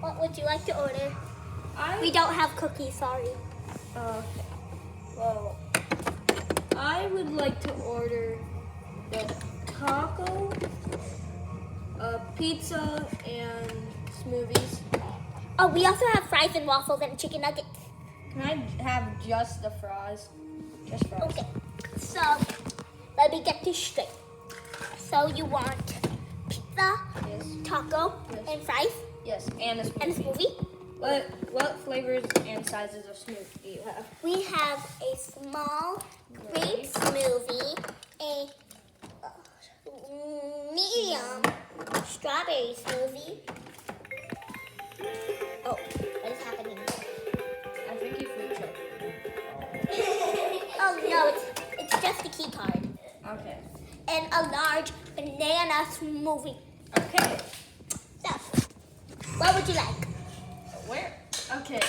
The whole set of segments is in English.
What would you like to order? We don't have cookies, sorry. Okay. Well, I would like to order the taco, pizza, and smoothies. Oh, we also have fries and waffles and chicken nuggets. Can I have just the fries? Just fries. Okay, so let me get this straight. So you want pizza, Yes. taco, Yes. and fries, Yes, and a smoothie. and a smoothie? What flavors and sizes of smoothie do you have? We have a small grape smoothie, a medium strawberry smoothie. Oh, what is happening? I think you food choked. Oh no, it's just a key card. Okay. And a large banana smoothie. Okay. So, what would you like? Where? Okay,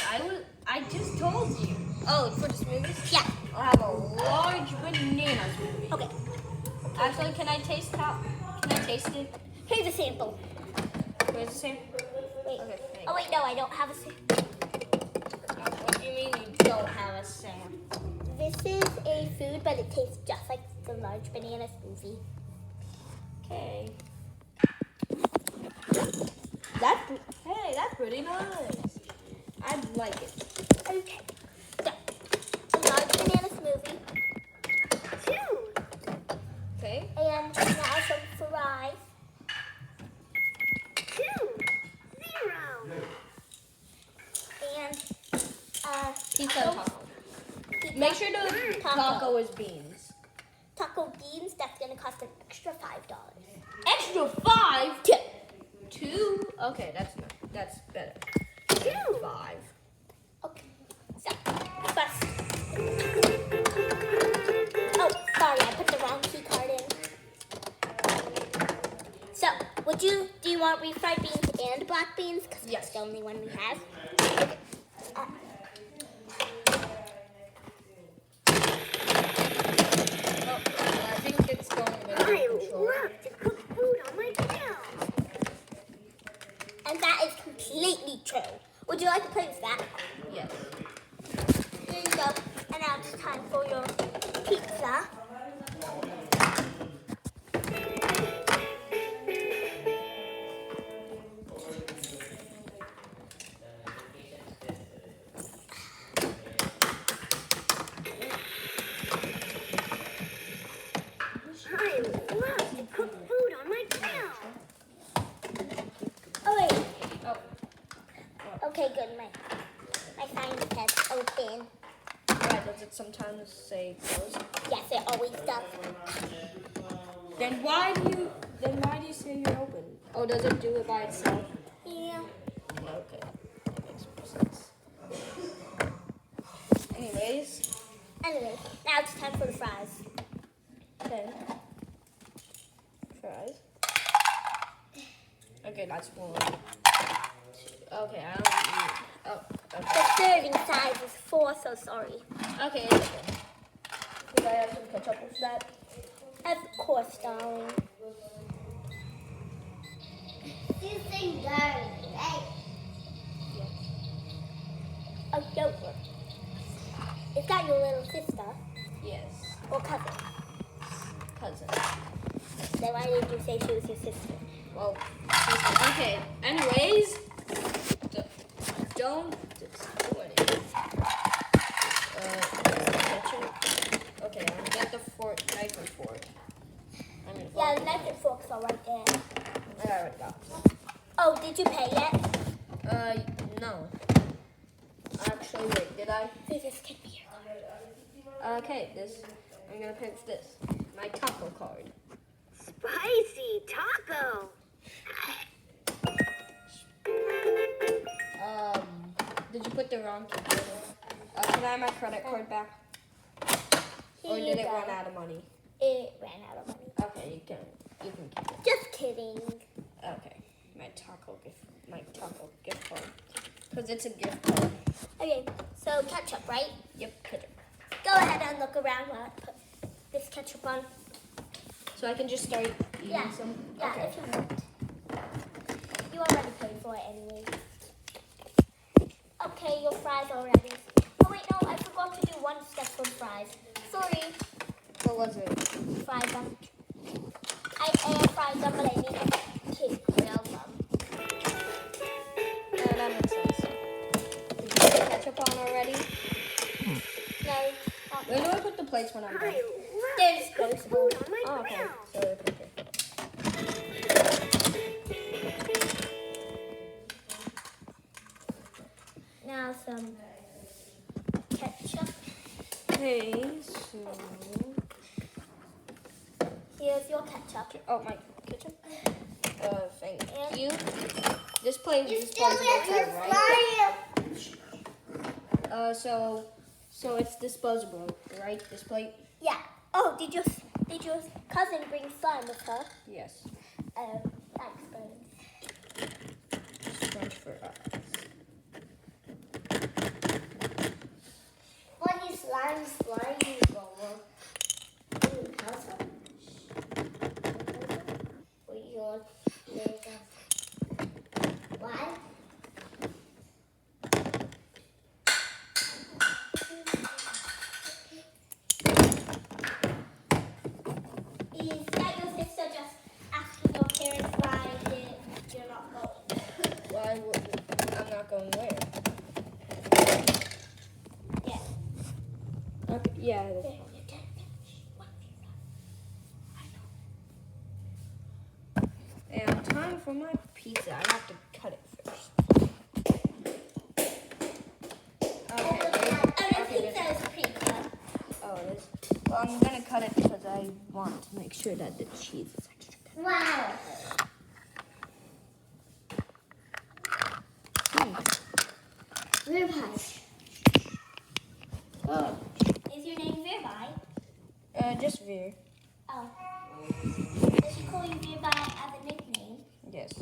I just told you. Oh, for the smoothies? Yeah. I'll have a large banana smoothie. Okay. Actually, can I taste it? Here's a sample. Where's the same? Wait. Okay, thanks. Oh wait, no, I don't have a sample. What do you mean you don't have a sample? This is a food, but it tastes just like the large banana smoothie. Okay. That's pretty nice. I like it. Okay. So, a large banana smoothie. 2. Okay. And now some fries. 2. 0. And Pizza and taco. pizza. Make sure the taco is beans. Taco beans, that's gonna cost an extra $5. Extra 5? 2. 2? Okay, that's better. 2. 5. Okay. So, first. Oh, sorry, I put the wrong key card in. So, do you want refried beans and black beans? Because Yes. that's the only one we have. Okay. I think it's going with control. to cook food on my grill. And that is completely true. Would you like to play with that? Yes. Here you go. And now it's time for your pizza. I love to cook food on my grill. Oh wait. Oh. Okay, good. My sign says open. Right, does it sometimes say close? Yes, it always does. Then why do you say you're open? Oh, does it do it by itself? Yeah. Okay. That makes more sense. Anyways. Anyway, now it's time for the fries. Okay. Fries. Okay, that's 1. 2. Okay, I don't need. Oh, The okay. serving size is 4, so sorry. Okay, it's okay. Could I have some ketchup with that? Of course, darling. You think that right? Oh, yogurt. Is that your little sister Yes. or cousin? Cousin. Then why did you say she was your sister? Well, okay. Anyways, don't destroy it. Ketchup. Okay, I'm gonna get the knife and fork. Yeah, the knife and forks are right there. I already got. Oh, did you pay yet? No. Actually, wait, did I? This can be your card. Okay, I'm gonna pinch this. My taco card. Spicy taco. Did you put the wrong key? Can I have my credit card back? Or Here did you it go. run out of money? It ran out of money. Okay, you can keep it. Just kidding. Okay, my taco gift card. Because it's a gift card. Okay, so ketchup, right? Yep, ketchup. Go ahead and look around while I put this ketchup on. So I can just start eating Yeah. some? Yeah, Okay. if you want. You already paid for it anyway. Okay, your fries are ready. Oh wait, no, I forgot to do one step for fries. Sorry, What was it? fry them. I air fried them, but I need to grill them. Yeah, that makes sense. Did you put the ketchup on already? No, Where do I put the plates when I'm done? they're disposable. Food on my Oh, okay. grill. So okay. Now some ketchup. Okay, so Here's your ketchup. oh my kitchen. Thank And- you. This plate You is still disposable have too, your right? fire. So it's disposable, right? This plate? Yeah. Oh, did your cousin bring slime with her? Yes. Thanks, Bones. French for us. What is slime over? Why? Is that your sister just asking your parents why you're not going? Why would I'm not going where? Yeah. Okay, yeah. You can't finish. What is that? And time for my pizza. I have to cut it first. Okay. And the Okay, pizza is pre-cut. oh, it is. Well, I'm gonna cut it because I want to make sure that the cheese is extra good. Wow. Rib pie. Oh, Is your name Virbi? just Veer. Oh. Does she call you Virbi as a nickname? Yes.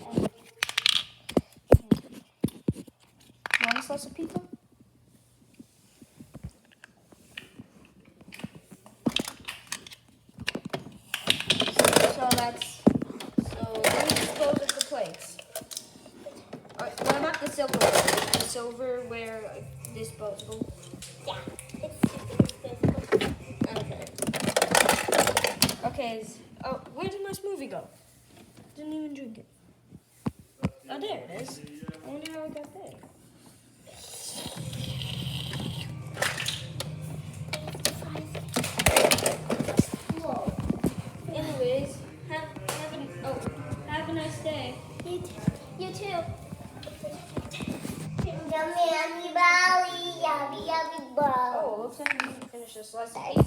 Oh. Want a slice of pizza? So let me dispose of the plates. Alright, what about the silverware? Is the silverware disposable? Yeah. It's disposable. Okay. Okay. Oh, where did my smoothie go? Didn't even drink it. Oh, there it is. I wonder how it got there. Whoa. Anyways, have a nice day. You too. Yummy, yummy, bowie, yummy, yummy, bowie. Oh, looks like we didn't finish the slice of pizza.